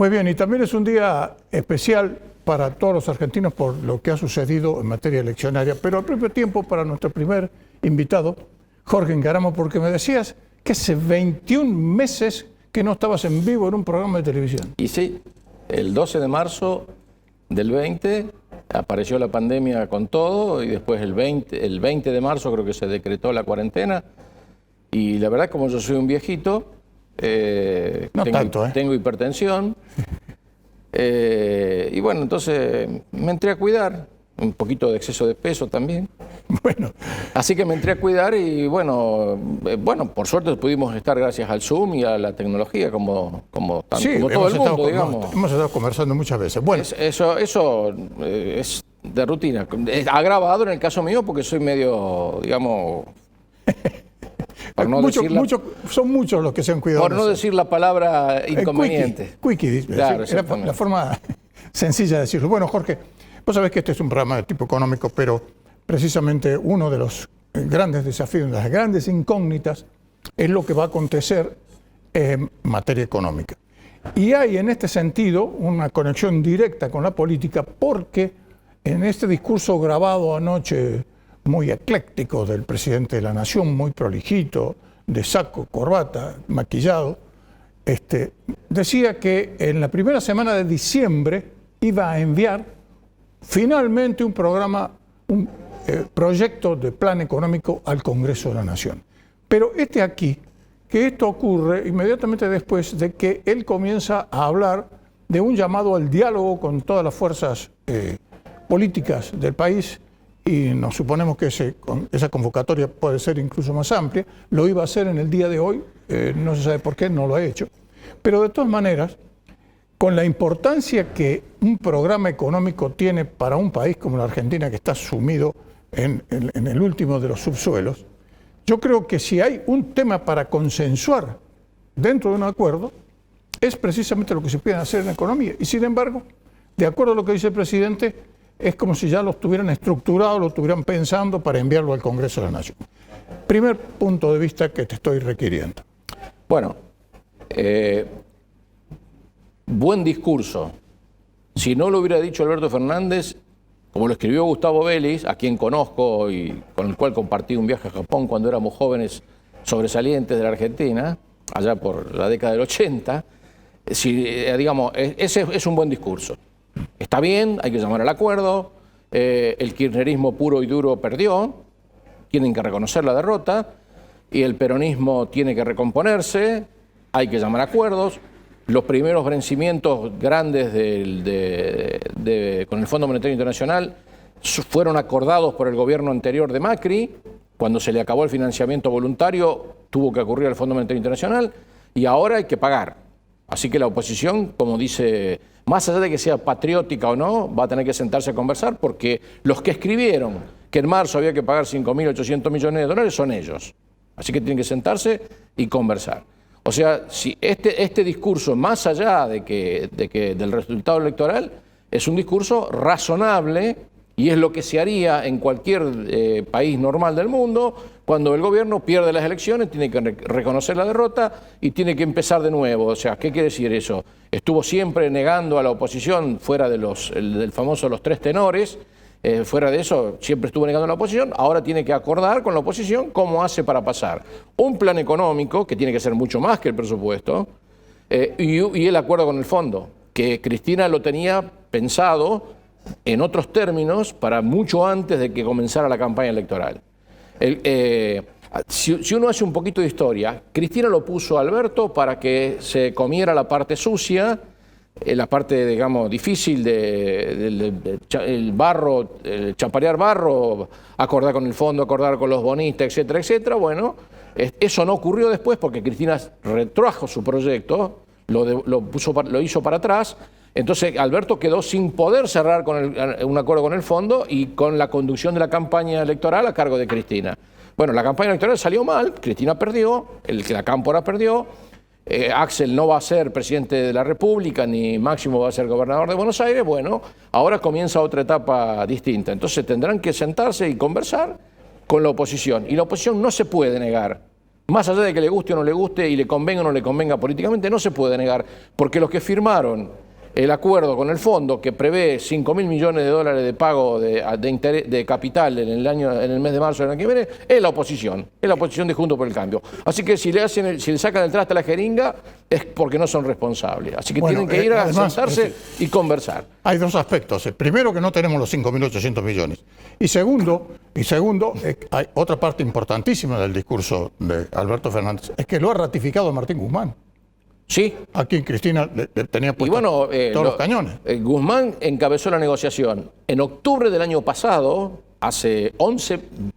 Muy bien, y también es un día especial para todos los argentinos por lo que ha sucedido en materia eleccionaria, pero al propio tiempo para nuestro primer invitado, Jorge Ngaramo, porque me decías que hace 21 meses que no estabas en vivo en un programa de televisión. Y sí, el 12 de marzo del 20 apareció la pandemia con todo y después el 20 de marzo creo que se decretó la cuarentena y la verdad como yo soy un viejito, tengo hipertensión y bueno, entonces me entré a cuidar, un poquito de exceso de peso también. Bueno. Así que me entré a cuidar y bueno, por suerte pudimos estar gracias al Zoom y a la tecnología como todo el mundo, digamos. Hemos estado conversando muchas veces. Bueno. Eso es de rutina. Agravado en el caso mío porque soy medio, digamos... son muchos los que se han cuidado. Por no decir la palabra inconveniente. Quickie, claro, la forma sencilla de decirlo. Bueno, Jorge, vos sabés que este es un programa de tipo económico, pero precisamente uno de los grandes desafíos, las grandes incógnitas, es lo que va a acontecer en materia económica. Y hay en este sentido una conexión directa con la política porque en este discurso grabado anoche muy ecléctico del presidente de la Nación, muy prolijito, de saco, corbata, maquillado, decía que en la primera semana de diciembre iba a enviar finalmente un proyecto de plan económico al Congreso de la Nación. Pero que esto ocurre inmediatamente después de que él comienza a hablar de un llamado al diálogo con todas las fuerzas políticas del país, y nos suponemos que esa convocatoria puede ser incluso más amplia. Lo iba a hacer en el día de hoy, no se sabe por qué, no lo ha hecho. Pero de todas maneras, con la importancia que un programa económico tiene para un país como la Argentina, que está sumido en el último de los subsuelos, yo creo que si hay un tema para consensuar dentro de un acuerdo, es precisamente lo que se puede hacer en la economía. Y sin embargo, de acuerdo a lo que dice el presidente, es como si ya lo tuvieran estructurado, lo estuvieran pensando para enviarlo al Congreso de la Nación. Primer punto de vista que te estoy requiriendo. Bueno, buen discurso. Si no lo hubiera dicho Alberto Fernández, como lo escribió Gustavo Vélez, a quien conozco y con el cual compartí un viaje a Japón cuando éramos jóvenes sobresalientes de la Argentina, allá por la década del 80, digamos, ese es un buen discurso. Está bien, hay que llamar al acuerdo, el kirchnerismo puro y duro perdió, tienen que reconocer la derrota, y el peronismo tiene que recomponerse, hay que llamar a acuerdos. Los primeros vencimientos grandes con el Fondo Monetario Internacional fueron acordados por el gobierno anterior de Macri. Cuando se le acabó el financiamiento voluntario, tuvo que ocurrir al Fondo Monetario Internacional y ahora hay que pagar. Así que la oposición, como dice, más allá de que sea patriótica o no, va a tener que sentarse a conversar porque los que escribieron que en marzo había que pagar 5.800 millones de dólares son ellos. Así que tienen que sentarse y conversar. O sea, si este discurso, más allá del resultado electoral, es un discurso razonable y es lo que se haría en cualquier país normal del mundo. Cuando el gobierno pierde las elecciones, tiene que reconocer la derrota y tiene que empezar de nuevo. O sea, ¿qué quiere decir eso? Estuvo siempre negando a la oposición, fuera del famoso los tres tenores, fuera de eso, siempre estuvo negando a la oposición, ahora tiene que acordar con la oposición cómo hace para pasar un plan económico, que tiene que ser mucho más que el presupuesto, y el acuerdo con el fondo, que Cristina lo tenía pensado en otros términos para mucho antes de que comenzara la campaña electoral. Si uno hace un poquito de historia, Cristina lo puso a Alberto para que se comiera la parte sucia, la parte, digamos, difícil el barro, el chaparear barro, acordar con el fondo, acordar con los bonistas, etcétera, etcétera. Bueno, eso no ocurrió después porque Cristina retrajo su proyecto, lo hizo para atrás. Entonces Alberto quedó sin poder cerrar un acuerdo con el fondo y con la conducción de la campaña electoral a cargo de Cristina. Bueno, la campaña electoral salió mal, Cristina perdió, la Cámpora perdió, Axel no va a ser presidente de la República, ni Máximo va a ser gobernador de Buenos Aires. Bueno, ahora comienza otra etapa distinta. Entonces tendrán que sentarse y conversar con la oposición. Y la oposición no se puede negar. más allá de que le guste o no le guste y le convenga o no le convenga políticamente, no se puede negar, porque los que firmaron el acuerdo con el fondo que prevé 5.000 millones de dólares de pago de capital en el mes de marzo del año que viene, es la oposición de Juntos por el Cambio. Así que si le sacan el traste a la jeringa es porque no son responsables. Así que tienen que ir a sentarse y conversar. Hay dos aspectos. Primero, que no tenemos los 5.800 millones. Y segundo, hay otra parte importantísima del discurso de Alberto Fernández, es que lo ha ratificado Martín Guzmán. Sí. A quien Cristina le tenía puesto todos los cañones. Guzmán encabezó la negociación. En octubre del año pasado, hace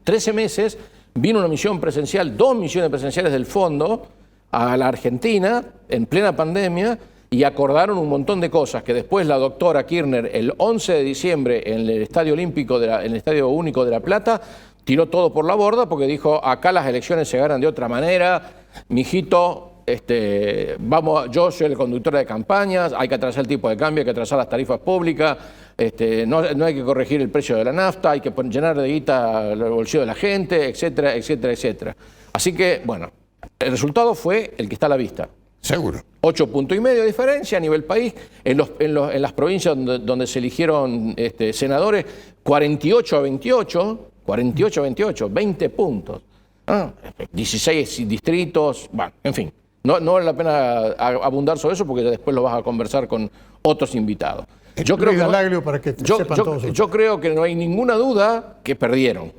13 meses, vino una misión presencial, 2 misiones presenciales del fondo a la Argentina en plena pandemia y acordaron un montón de cosas que después la doctora Kirchner, el 11 de diciembre, en el Estadio Olímpico, en el Estadio Único de La Plata, tiró todo por la borda porque dijo, acá las elecciones se ganan de otra manera, mijito. Yo soy el conductor de campañas, hay que atrasar el tipo de cambio, hay que atrasar las tarifas públicas, no hay que corregir el precio de la nafta, hay que llenar de guita el bolsillo de la gente, etcétera, etcétera, etcétera. Así que, bueno, el resultado fue el que está a la vista. Seguro. 8 puntos y medio de diferencia a nivel país. En las provincias donde se eligieron senadores, 48 a 28, 20 puntos. 16 distritos, bueno, en fin. No vale la pena abundar sobre eso porque después lo vas a conversar con otros invitados. Yo creo que no hay ninguna duda que perdieron.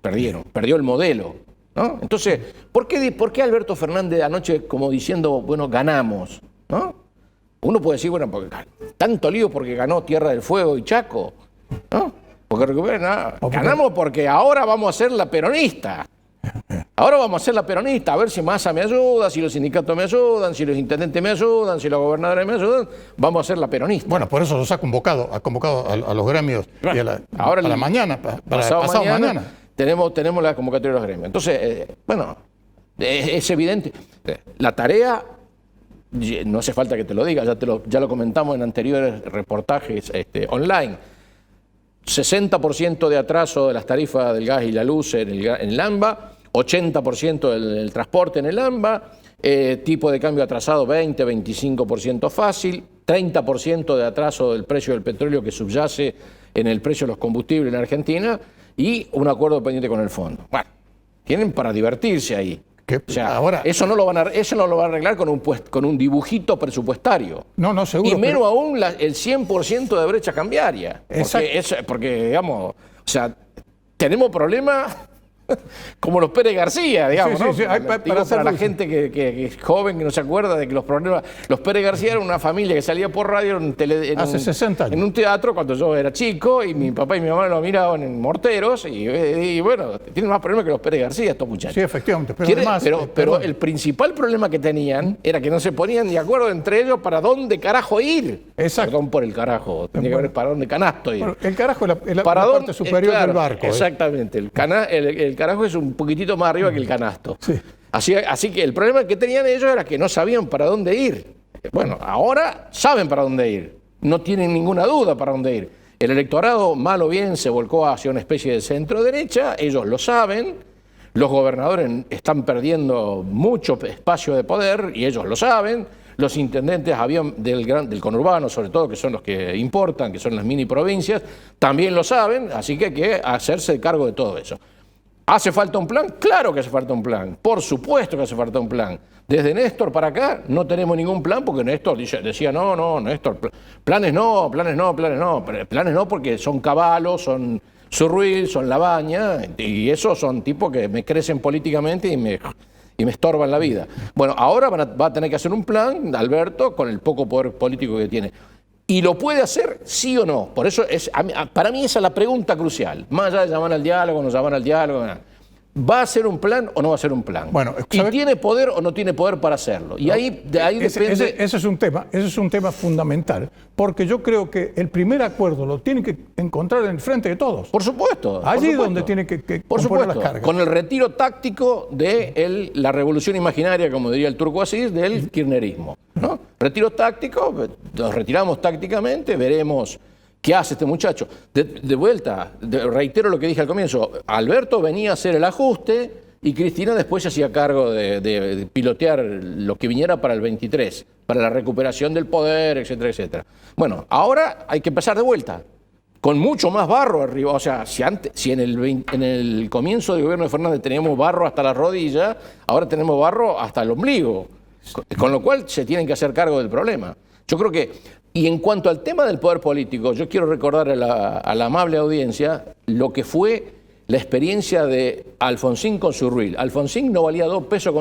Perdió el modelo, ¿no? Entonces, ¿por qué Alberto Fernández anoche como diciendo, bueno, ganamos, ¿no? Uno puede decir, bueno, porque tanto lío porque ganó Tierra del Fuego y Chaco, ¿no? Ganamos porque ahora vamos a ser la peronista. Ahora vamos a hacer la peronista, a ver si Massa me ayuda, si los sindicatos me ayudan, si los intendentes me ayudan, si los gobernadores me ayudan. Vamos a hacer la peronista. Bueno, por eso los ha convocado a los gremios y a la mañana, pasado mañana. Tenemos la convocatoria de los gremios. Entonces, es evidente. La tarea, no hace falta que te lo diga, ya lo comentamos en anteriores reportajes online. 60% de atraso de las tarifas del gas y la luz en el AMBA, 80% del transporte en el AMBA, tipo de cambio atrasado 20-25% fácil, 30% de atraso del precio del petróleo que subyace en el precio de los combustibles en Argentina y un acuerdo pendiente con el fondo. Bueno, tienen para divertirse ahí. O sea, ahora, eso no lo van a arreglar con un dibujito presupuestario. No, seguro. Y menos aún el 100% de brecha cambiaria. Porque, digamos, o sea, tenemos problemas como los Pérez García, digamos, ¿no? Sí, para la gente que es joven, que no se acuerda de que los problemas... Los Pérez García eran una familia que salía por radio hace 60 años. En un teatro cuando yo era chico y mi papá y mi mamá lo miraban en Morteros y bueno, tienen más problemas que los Pérez García estos muchachos. Sí, efectivamente. Pero el principal problema que tenían era que no se ponían de acuerdo entre ellos para dónde carajo ir. Exacto. Perdón por el carajo, tenía que haber para dónde canasto ir. Bueno, el carajo es la parte superior del barco. Exactamente, el carajo es un poquitito más arriba que el canasto. Sí. Así que el problema que tenían ellos era que no sabían para dónde ir. Bueno, ahora saben para dónde ir. No tienen ninguna duda para dónde ir. El electorado, mal o bien, se volcó hacia una especie de centro-derecha. Ellos lo saben. Los gobernadores están perdiendo mucho espacio de poder y ellos lo saben. Los intendentes del conurbano, sobre todo, que son los que importan, que son las mini provincias, también lo saben. Así que hay que hacerse cargo de todo eso. ¿Hace falta un plan? Claro que hace falta un plan. Por supuesto que hace falta un plan. Desde Néstor para acá no tenemos ningún plan porque Néstor decía, Néstor, planes no, porque son Cavallo, son Surruil, son Labaña, y esos son tipos que me crecen políticamente y me estorban la vida. Bueno, ahora va a tener que hacer un plan, Alberto, con el poco poder político que tiene. ¿Y lo puede hacer, sí o no? Por eso, para mí esa es la pregunta crucial. Más allá de llamar al diálogo, no llamar al diálogo. ¿Va a hacer un plan o no va a hacer un plan? Bueno, ¿y tiene poder o no tiene poder para hacerlo? Y ahí depende... Ese es un tema fundamental, porque yo creo que el primer acuerdo lo tienen que encontrar en el frente de todos. Por supuesto. Allí es donde tiene que poner las cargas. Con el retiro táctico de la revolución imaginaria, como diría el turco Asís, del kirchnerismo, ¿no? Retiro táctico, nos retiramos tácticamente, veremos qué hace este muchacho. De vuelta, reitero lo que dije al comienzo, Alberto venía a hacer el ajuste y Cristina después se hacía cargo de pilotear lo que viniera para el 23, para la recuperación del poder, etcétera, etcétera. Bueno, ahora hay que empezar de vuelta, con mucho más barro arriba. O sea, si en el comienzo del gobierno de Fernández teníamos barro hasta la rodilla, ahora tenemos barro hasta el ombligo, con lo cual se tienen que hacer cargo del problema. Yo creo que, y en cuanto al tema del poder político, yo quiero recordar a la amable audiencia lo que fue la experiencia de Alfonsín con Surruil. Alfonsín no valía 2,50 pesos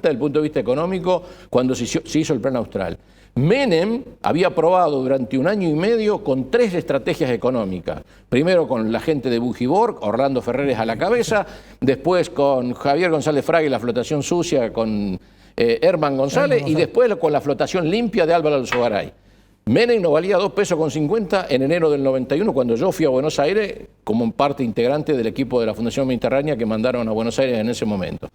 desde el punto de vista económico cuando se hizo el Plan Austral. Menem había probado durante 1 año y medio con 3 estrategias económicas. Primero con la gente de Bujibor, Orlando Ferreres a la cabeza, después con Javier González Fraga y la flotación sucia con Herman González, y después con la flotación limpia de Álvaro Alzogaray. Menem no valía 2,50 pesos en enero del 91, cuando yo fui a Buenos Aires como parte integrante del equipo de la Fundación Mediterránea que mandaron a Buenos Aires en ese momento.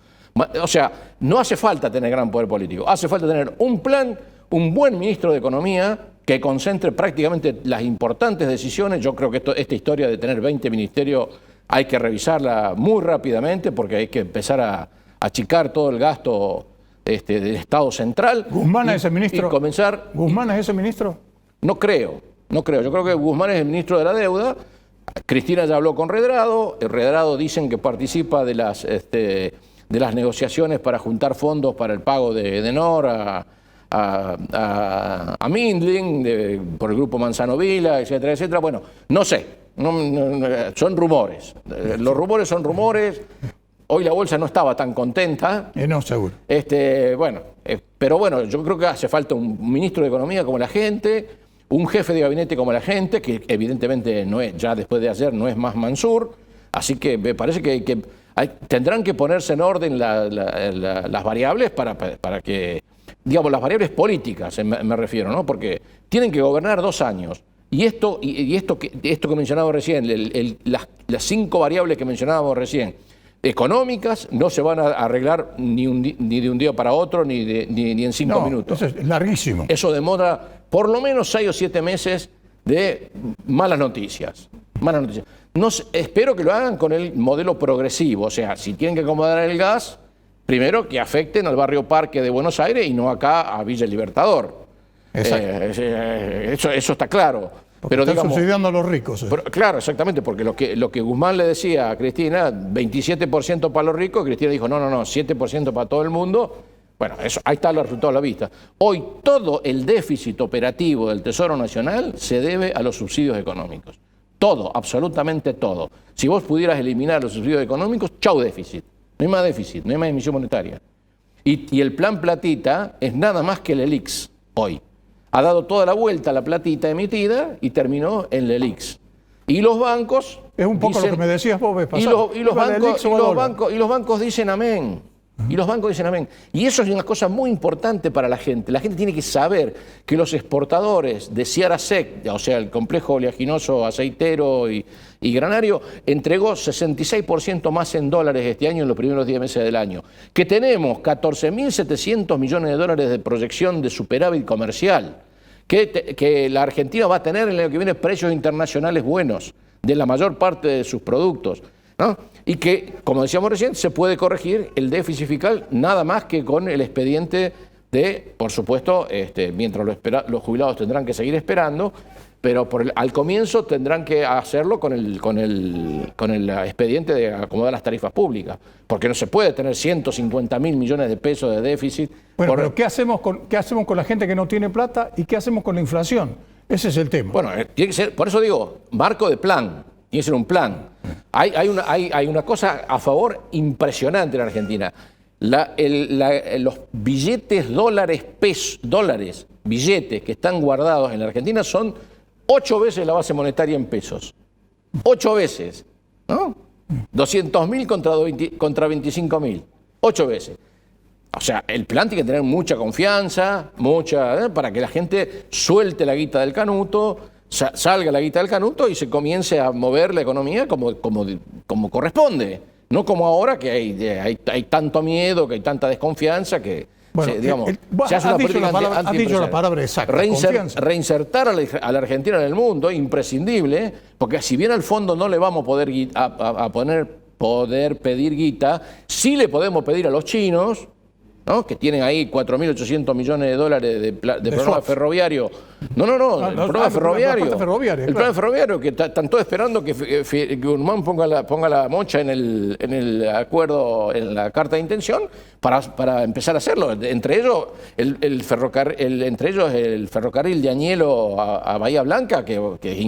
O sea, no hace falta tener gran poder político, hace falta tener un plan, un buen ministro de Economía que concentre prácticamente las importantes decisiones. Yo creo que esta historia de tener 20 ministerios hay que revisarla muy rápidamente porque hay que empezar a achicar todo el gasto del Estado central. ¿Guzmán es ese ministro? Y comenzar. ¿Guzmán es ese ministro? No creo. Yo creo que Guzmán es el ministro de la deuda. Cristina ya habló con Redrado. Redrado dicen que participa de las negociaciones para juntar fondos para el pago de NOR a Mindling, por el grupo Manzano Vila, etcétera, etcétera. Bueno, no sé. Son rumores. Los rumores son rumores. Hoy la bolsa no estaba tan contenta. No, seguro. Pero bueno, yo creo que hace falta un ministro de Economía como la gente, un jefe de gabinete como la gente, que evidentemente no es, ya después de ayer no es más Mansur. Así que me parece que tendrán que ponerse en orden las variables para que, digamos, las variables políticas, me refiero, ¿no? Porque tienen que gobernar 2 años. Y esto que mencionaba recién, las 5 variables que mencionábamos recién, económicas, no se van a arreglar ni de un día para otro, ni en 5 minutos. Eso es larguísimo. Eso demora por lo menos 6 o 7 meses de malas noticias. Espero que lo hagan con el modelo progresivo. O sea, si tienen que acomodar el gas, primero que afecten al barrio Parque de Buenos Aires y no acá a Villa Libertador. Eso está claro. Pero están subsidiando a los ricos. Pero, claro, exactamente, porque lo que Guzmán le decía a Cristina, 27% para los ricos, Cristina dijo, no, 7% para todo el mundo. Bueno, ahí está el resultado a la vista. Hoy todo el déficit operativo del Tesoro Nacional se debe a los subsidios económicos. Todo, absolutamente todo. Si vos pudieras eliminar los subsidios económicos, chau déficit. No hay más déficit, no hay más emisión monetaria. Y el plan platita es nada más que el ELIX hoy. Ha dado toda la vuelta a la platita emitida y terminó en el ELIX. Y los bancos... Es un poco lo que me decías vos, vez pasado. Y los bancos dicen amén. Y los bancos dicen amén. Y eso es una cosa muy importante para la gente. La gente tiene que saber que los exportadores de Ciara Sec, o sea, el complejo oleaginoso aceitero y granario, entregó 66% más en dólares este año en los primeros 10 meses del año. Que tenemos 14.700 millones de dólares de proyección de superávit comercial. Que la Argentina va a tener en el año que viene precios internacionales buenos de la mayor parte de sus productos, ¿no? Y que, como decíamos recién, se puede corregir el déficit fiscal nada más que con el expediente de, por supuesto, mientras los jubilados tendrán que seguir esperando, pero al comienzo tendrán que hacerlo con el expediente de acomodar las tarifas públicas, porque no se puede tener 150.000 millones de pesos de déficit. Bueno, pero ¿qué hacemos con la gente que no tiene plata y qué hacemos con la inflación? Ese es el tema. Bueno, tiene que ser, por eso digo, marco de plan. Tiene que ser un plan. Hay una cosa a favor impresionante en Argentina. Los billetes dólares, billetes que están guardados en la Argentina son 8 veces la base monetaria en pesos. 8 veces. ¿No? 200.000 contra 25.000. 8 veces. O sea, el plan tiene que tener mucha confianza, para que la gente suelte la guita del canuto, salga la guita del canuto y se comience a mover la economía como corresponde. No como ahora que hay tanto miedo, que hay tanta desconfianza, que se hace una política has dicho la palabra exacta, reinsertar a la Argentina en el mundo, imprescindible, porque si bien al fondo no le vamos a poder poder pedir guita. Sí le podemos pedir a los chinos, ¿no?, que tienen ahí 4.800 millones de dólares de programa swap. ferroviario. No, el programa ferroviario. El programa ferroviario, que están todos esperando que Guzmán ponga la mocha en el acuerdo, en la carta de intención, para empezar a hacerlo. Entre ellos, el ferrocarril de Añelo a Bahía Blanca, que es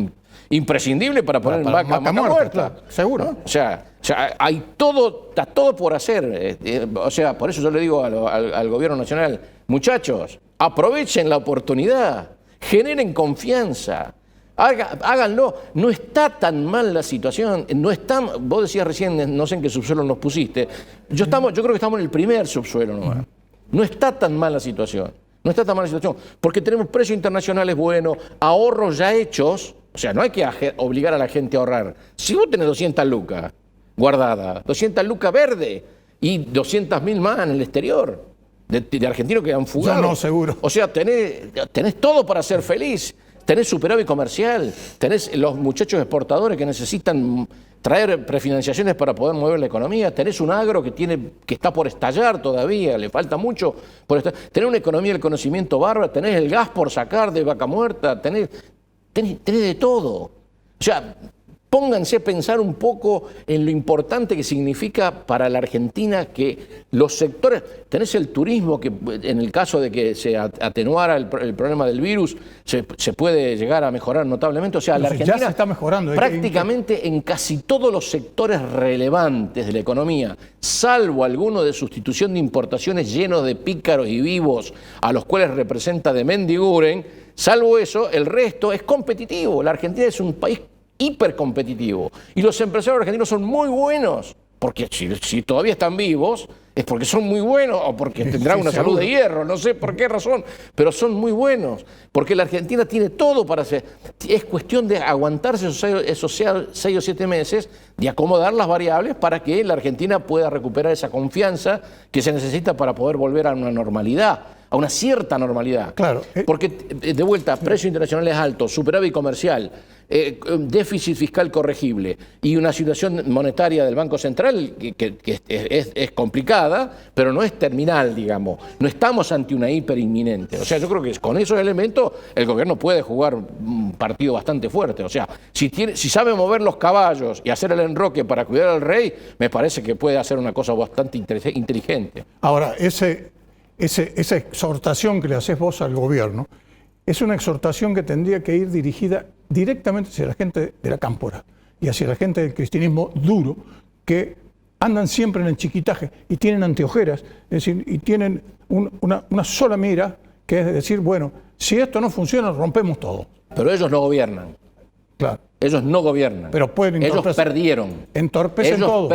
imprescindible para poner en Vaca Muerta. Claro, seguro. ¿No? O sea, hay todo, está todo por hacer. O sea, por eso yo le digo al gobierno nacional, muchachos, aprovechen la oportunidad, generen confianza, háganlo. No está tan mal la situación. No está, vos decías recién, no sé en qué subsuelo nos pusiste. Yo creo que estamos en el primer subsuelo nomás. No está tan mal la situación. No está tan mal la situación, porque tenemos precios internacionales buenos, ahorros ya hechos. O sea, no hay que obligar a la gente a ahorrar. Si vos tenés 200 lucas guardadas, 200 lucas verde y 200.000 más en el exterior, de argentinos que han fugado. Ya no, seguro. O sea, tenés todo para ser feliz. Tenés superávit comercial, tenés los muchachos exportadores que necesitan traer prefinanciaciones para poder mover la economía, tenés un agro que está por estallar todavía, le falta mucho por estallar. Tenés una economía del conocimiento bárbara, tenés el gas por sacar de Vaca Muerta, tenés de todo. O sea, pónganse a pensar un poco en lo importante que significa para la Argentina que los sectores, tenés el turismo, que en el caso de que se atenuara el problema del virus, se puede llegar a mejorar notablemente. O sea, la Argentina ya se está mejorando. Prácticamente en casi todos los sectores relevantes de la economía, salvo alguno de sustitución de importaciones llenos de pícaros y vivos a los cuales representa de Mendiguren, salvo eso, el resto es competitivo. La Argentina es un país hipercompetitivo. Y los empresarios argentinos son muy buenos, porque si todavía están vivos, es porque son muy buenos o porque tendrán una salud de hierro, no sé por qué razón, pero son muy buenos, porque la Argentina tiene todo para hacer. Es cuestión de aguantarse esos 6 o 7 meses, de acomodar las variables para que la Argentina pueda recuperar esa confianza que se necesita para poder volver a una normalidad, a una cierta normalidad. Claro. Porque, de vuelta, precios internacionales altos, superávit comercial, déficit fiscal corregible y una situación monetaria del Banco Central que es complicada, pero no es terminal, digamos. No estamos ante una hiper inminente. O sea, yo creo que con esos elementos el gobierno puede jugar un partido bastante fuerte. O sea, si sabe mover los caballos y hacer el enroque para cuidar al rey, me parece que puede hacer una cosa bastante inteligente. Ahora, esa exhortación que le haces vos al gobierno es una exhortación que tendría que ir dirigida directamente hacia la gente de la cámpora y hacia la gente del cristianismo duro, que andan siempre en el chiquitaje y tienen anteojeras, es decir, y tienen una sola mira, que es decir, bueno, si esto no funciona, rompemos todo. Pero ellos no gobiernan. Claro. Ellos no gobiernan. Pero pueden ellos perdieron. Entorpecen todo.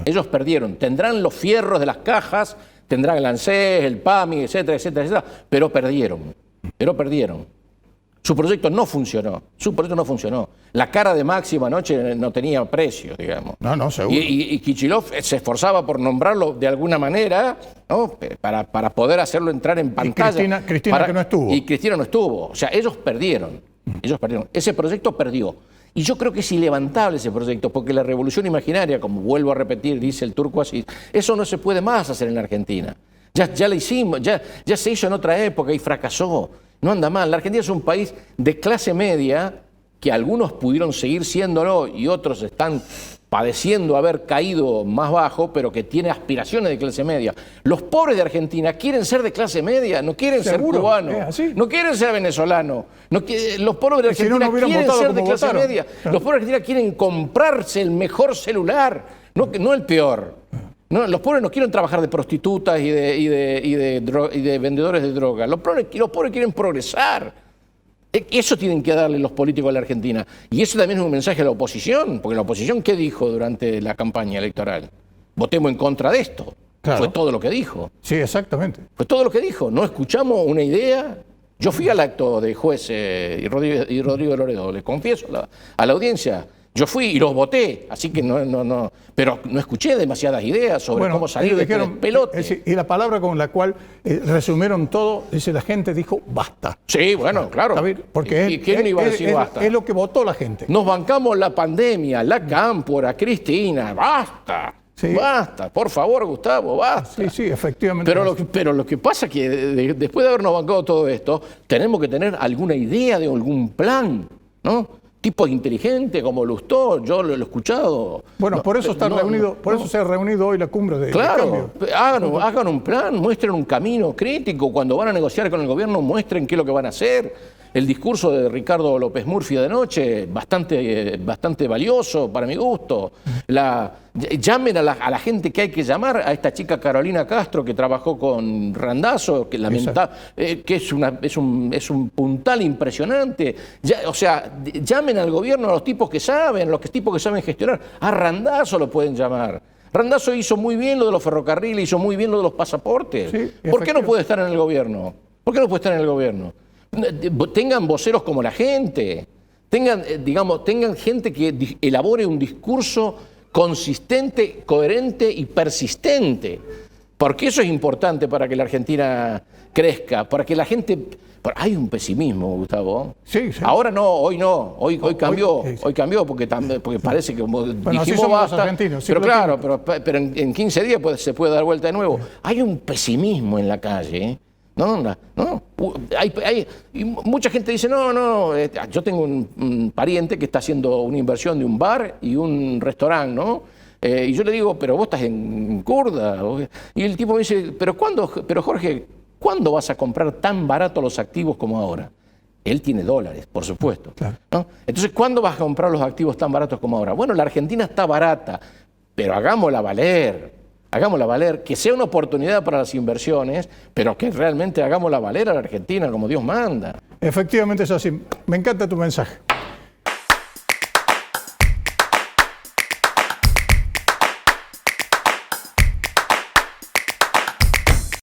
Ellos perdieron. Tendrán los fierros de las cajas, tendrán el ANSES, el PAMI, etcétera, etcétera, etcétera, pero perdieron. Su proyecto no funcionó. La cara de Máximo anoche no tenía precio, digamos. No, seguro. Y Kicillof se esforzaba por nombrarlo de alguna manera, ¿no?, para poder hacerlo entrar en pantalla. Y Cristina que no estuvo. Y Cristina no estuvo. O sea, ellos perdieron. Ese proyecto perdió. Y yo creo que es ilevantable ese proyecto, porque la revolución imaginaria, como vuelvo a repetir, dice el turco así, eso no se puede más hacer en la Argentina. Ya la hicimos, ya se hizo en otra época y fracasó. No anda mal. La Argentina es un país de clase media, que algunos pudieron seguir siéndolo y otros están padeciendo haber caído más bajo, pero que tiene aspiraciones de clase media. Los pobres de Argentina quieren ser de clase media, no quieren ser cubanos, no quieren ser venezolanos. Los pobres de Argentina quieren ser de clase media. Los pobres de Argentina quieren comprarse el mejor celular, no el peor. No, los pobres no quieren trabajar de prostitutas y de vendedores de droga. Los pobres quieren progresar. Eso tienen que darle los políticos a la Argentina. Y eso también es un mensaje a la oposición, porque la oposición, ¿qué dijo durante la campaña electoral? Votemos en contra de esto. Claro. Fue todo lo que dijo. Sí, exactamente. Fue todo lo que dijo. No escuchamos una idea. Yo fui al acto de juez y Rodrigo Loredo, le confieso a la audiencia. Yo fui y los voté, así que no, pero no escuché demasiadas ideas sobre cómo salir de este pelote. Y la palabra con la cual resumieron todo, dice, la gente dijo basta. Sí, bueno, claro. Porque ¿Y quién iba a decir basta? Es lo que votó la gente. Nos bancamos la pandemia, la Cámpora, Cristina, basta. Sí. Basta, por favor, Gustavo, basta. Sí, efectivamente. Pero lo que pasa es que después de habernos bancado todo esto, tenemos que tener alguna idea de algún plan, ¿no? Tipos inteligentes como Lustó, yo lo he escuchado. Bueno, por eso está reunido, eso se ha reunido hoy la cumbre de Claro, hagan un plan, muestren un camino crítico. Cuando van a negociar con el gobierno, muestren qué es lo que van a hacer. El discurso de Ricardo López Murphy de anoche, bastante valioso para mi gusto. Llamen a la gente que hay que llamar, a esta chica Carolina Castro que trabajó con Randazzo, que es un puntal impresionante. O sea, llamen al gobierno a los tipos que saben, tipos que saben gestionar. A Randazzo lo pueden llamar. Randazzo hizo muy bien lo de los ferrocarriles, hizo muy bien lo de los pasaportes. Sí, ¿Por qué no puede estar en el gobierno? ¿Por qué no puede estar en el gobierno? Tengan voceros como la gente, tengan gente que elabore un discurso consistente, coherente y persistente, porque eso es importante para que la Argentina crezca, para que la gente... Hay un pesimismo, Gustavo. Sí. Ahora no, hoy cambió porque parece que como dijimos basta, pero claro, pero en 15 días se puede dar vuelta de nuevo. Hay un pesimismo en la calle, ¿eh? Y mucha gente dice, yo tengo un pariente que está haciendo una inversión de un bar y un restaurante, ¿no? Y yo le digo, pero vos estás en Curda. Y el tipo me dice, pero Jorge, ¿cuándo vas a comprar tan barato los activos como ahora? Él tiene dólares, por supuesto. Claro. ¿No? Entonces, ¿cuándo vas a comprar los activos tan baratos como ahora? Bueno, la Argentina está barata, pero hagámosla valer. Hagámosla valer, que sea una oportunidad para las inversiones, pero que realmente hagámosla valer a la Argentina como Dios manda. Efectivamente es así. Me encanta tu mensaje.